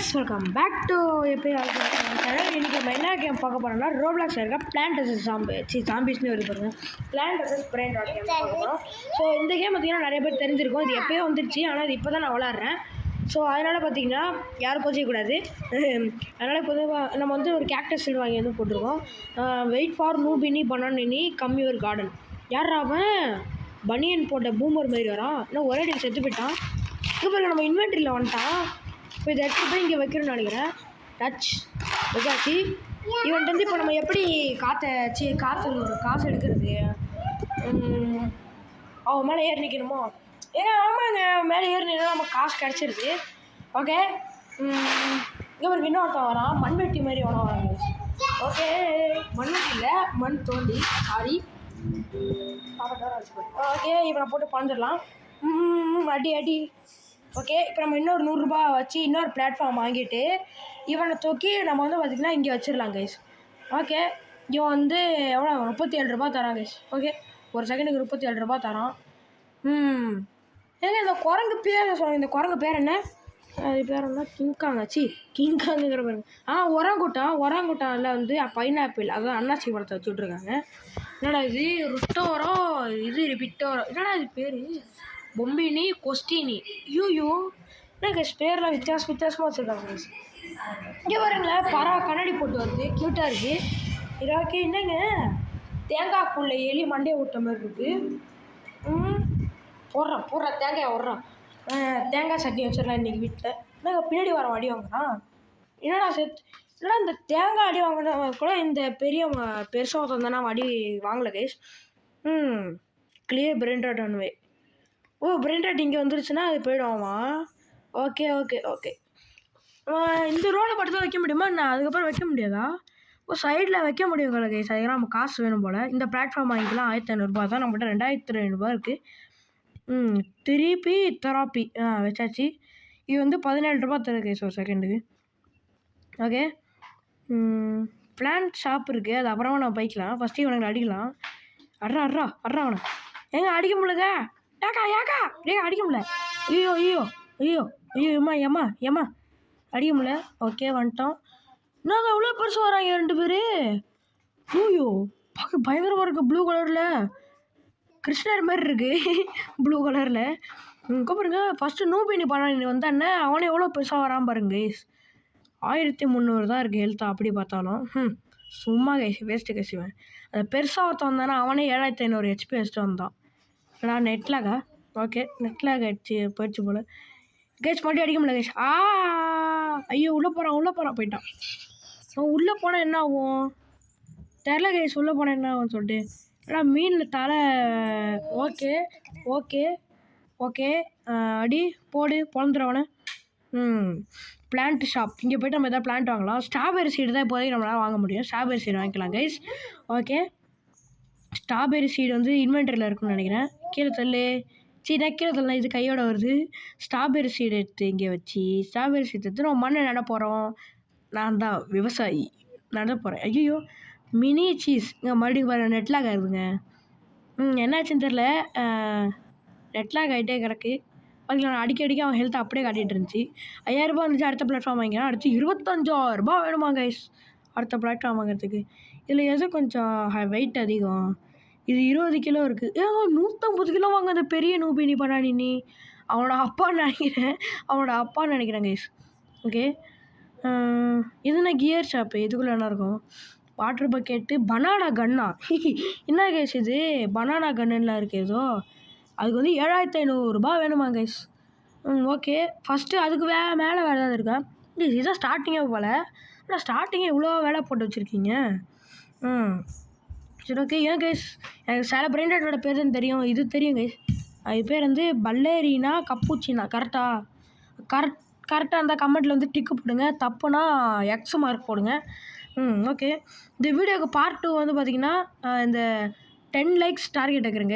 Guys, welcome back to channel. இன்றைக்கி நம்ம என்ன கேம் பார்க்க போகிறோம்னா ரோப்ளாக்ஸில் இருக்க பிளான்ட் வெர்சஸ் ஜாம்பிஸ்னு வருது பாருங்க. Plant versus brain rot game பார்க்க போகிறோம். ஸோ இந்த கேம் பார்த்திங்கன்னா நிறைய பேர் தெரிஞ்சிருக்கும். இது எப்போயோ வந்துருச்சு, ஆனால் இது இப்போ தான் நான் விளாட்றேன். ஸோ அதனால் பார்த்திங்கன்னா யாரும் கோச்சிக்கக்கூடாது. அதனால் பொதுவாக நம்ம வந்து ஒரு கேக்டஸ் சீல் வாங்கி வந்து போட்டிருக்கோம். வெயிட் ஃபார் நூபினி பனானினி கம் யுவர் கார்டன். யாரா அவன் பனியன் போட்ட பூமர் மாதிரி வரான். இன்னும் ஒரே அடி செத்து போயிட்டான். இது பாருங்க, நம்ம இன்வென்ட்ரியில் வந்துட்டான். இப்போ இதை எடுத்து போய் இங்கே வைக்கணும்னு நினைக்கிறேன். டச் வச்சாச்சு. இவன்ட்டு வந்து இப்போ நம்ம எப்படி காசு எடுக்கிறது? அவன் மேலே ஏறி நிற்கணுமோ? ஏன்னா ஆமாங்க, மேலே ஏறி நின்னா நம்ம காசு கிடச்சிருது. ஓகே, இங்கே ஒரு இன்னொருத்தன் வரான், மண்வெட்டி மாதிரி ஒன்று வராங்க. ஓகே, மண்வெட்டி இல்லை, மண் தோண்டி. சாரி, ஓகே, இப்போ நான் போட்டு பறந்துடலாம். அடி. ஓகே, இப்போ நம்ம இன்னொரு 100 ரூபா வச்சு இன்னொரு பிளாட்ஃபார்ம் வாங்கிட்டு இவனை தூக்கி நம்ம வந்து பார்த்திங்கன்னா இங்கே வச்சிடலாம் கைஸ். ஓகே, இவன் வந்து எவ்வளோ 37 ரூபா தரான் கைஸ். ஓகே, ஒரு செகண்டுக்கு 37 ரூபா தரான். ஏங்க இந்த குரங்கு பேர் சொல்லுங்கள், இந்த குரங்கு பேர் என்ன? அது பேர் என்ன? கிங்காங்குங்கிற பாருங்க. ஒராங்குட்டானில் வந்து பைனாப்பிள், அதான் அன்னாச்சி பழத்தை வச்சு விட்ருக்காங்க. என்னடா இது ருட்டோரோ, இது பிட்டோரோ, என்னடா இது பேர்? பொம்பினி கொஸ்டினி. யூ என்ன பேர்லாம் வித்தியாசமாக வச்சுருக்காங்க. இங்கே பாருங்களேன், பரா கண்ணாடி போட்டு வருது, க்யூட்டாக இருக்குது. இதாக்கி என்னங்க தேங்காய்க்குள்ளே எலி மண்டையை விட்ட மாதிரி இருக்குது. போடுறான் தேங்காயை விட்றான். தேங்காய் சட்னி வச்சிடலாம் இன்றைக்கி வீட்டில். என்னங்க பின்னாடி வர அடி வாங்குறான்? என்னடா இந்த தேங்காய் அடி வாங்கின கூட இந்த பெருசாக வந்தானா அடி வாங்கலை guys. Clear brain rot one way. Brain rot இங்கே வந்துருச்சுன்னா அது போய்டுவாமா? ஓகே, இந்த ரோடை மட்டும் தான் வைக்க முடியுமா? நான் அதுக்கப்புறம் வைக்க முடியாதா? சைடில் வைக்க முடியும் போல கைஸ். அதுக்கெல்லாம் நம்ம காசு வேணும் போல். இந்த பிளாட்ஃபார்ம் வாங்கிக்கலாம். 1500 ரூபா தான், நம்மகிட்ட 2200 ரூபா இருக்குது. திருப்பி தெராப்பி வச்சாச்சு. இது வந்து 17 ரூபா தருது கைஸ் ஒரு செகண்டுக்கு. ஓகே, பிளான்ட் ஷாப் இருக்குது, அது அப்புறமா நம்ம பைக்கலாம். ஃபஸ்ட்டு இவனுங்களை அடிக்கலாம். அட்ரா அவனை எங்க அடிக்க முடியலங்க. ஏக்கா அடிக்க முடியல. ஐயோ ஏம்மா அடிக்க முடியல. ஓகே, வந்துட்டோம். நாங்கள் அவ்வளோ பெருசு வராங்க 2 பேர். ஐயோ பார்க்க பயங்கரமாக இருக்குது. ப்ளூ கலரில் கிருஷ்ணர் மாதிரி இருக்குது. ப்ளூ கலரில் பாருங்க. ஃபஸ்ட்டு நூபினி பனானி வந்தானே, அவனே எவ்வளோ பெருசாக வரான் பாருங்க கைஸ். 1300 தான் இருக்குது ஹெல்த்தா அப்படி பார்த்தாலும். சும்மா கைஸ் வேஸ்ட்டு கைசிவன். அது பெருசாக ஒருத்தன் வந்தானே, அவனே 7500 HP வச்சுட்டு வந்தான். நான் நெட்லாகா? ஓகே, நெட்லாக அடிச்சு போயிடுச்சு போல் கைஸ். மட்டும் அடிக்க முடியல கைஸ். ஐயோ உள்ளே போகிறான் போயிட்டான். உள்ளே போனால் என்ன ஆகும் தெரில கைஸ். உள்ளே போனால் என்ன ஆகும்னு சொல்லிட்டு ஆனால் மீனில் தலை. ஓகே அடி போடு பொழந்துறவனை. பிளான்ட் ஷாப், இங்கே போய்ட்டு நம்ம எதாவது பிளான்ட் வாங்கலாம். ஸ்ட்ராபெரி சீடு தான் இப்போதைக்கு நம்மளால் வாங்க முடியும். ஸ்ட்ராபெரி சீடு வாங்கிக்கலாம் கைஸ். ஓகே, ஸ்ட்ராபெரி சீடு வந்து இன்வென்டரியில் இருக்குன்னு நினைக்கிறேன். கீழே தள்ளு. கீழே தள்ளலாம், இது கையோட வருது. ஸ்ட்ராபெரி சீடு எடுத்து இங்கே வச்சு ஸ்ட்ராபெரி சீடு எடுத்து நம்ம மண்ணை நட போகிறோம். நான் தான் விவசாயி, நட போகிறேன். ஐயோ மினி சீஸ் இங்கே மறுபடியும் பாருங்கள் நெட்லாக் ஆகுதுங்க. என்னாச்சுன்னு தெரில, நெட்லாக் ஆகிட்டே கிடக்கு. அதுக்கு நான் அடிக்க அவன் ஹெல்த்தை அப்படியே காட்டிகிட்டு இருந்துச்சு. 5000 ரூபா வந்துச்சு. அடுத்த பிளாட்ஃபார்ம் வாங்கிக்கலாம். அடுத்து 25000 ரூபா வேணுமா கைஸ் அடுத்த பிளாட்ஃபார்ம் வாங்கிறதுக்கு. இதில் எது கொஞ்சம் வெயிட் அதிகம். இது 20 கிலோ இருக்குது. 150 கிலோ வாங்க அந்த பெரிய நூபினி பனானி. அவனோட அப்பான்னு நினைக்கிறேன் கைஸ். ஓகே, இதுனா கியர் ஷாப்பு. இதுக்குள்ளே என்ன இருக்கும்? வாட்டர் பக்கெட்டு, பனானா கன்னா. என்ன கைஸ் இது பனானா கன்னுலாம் இருக்குது ஏதோ. அதுக்கு வந்து 7500 ரூபா வேணுமா கைஸ். ஓகே, ஃபஸ்ட்டு அதுக்கு மேலே வேறு ஏதாவது இருக்கா? இதுதான் ஸ்டார்டிங்கே போல். ஆனால் ஸ்டார்டிங்கே இவ்வளோ வேலை போட்டு வச்சுருக்கீங்க. சரி, ஓகே. ஏன் கைஸ் எனக்கு சில பிரெயின் ராட்டோட பேர் தான் தெரியும். இது தெரியும் கைஸ். அது பேர் வந்து பல்லேரினா கப்புச்சினா. கரெக்டாக அந்த கமெண்ட்டில் வந்து டிக்கு போடுங்க. தப்புனா X மார்க் போடுங்க. ஓகே, இந்த வீடியோக்கு பார்ட் 2 வந்து பார்த்திங்கன்னா இந்த 10 லைக்ஸ் டார்கெட் வைக்கிறேங்க.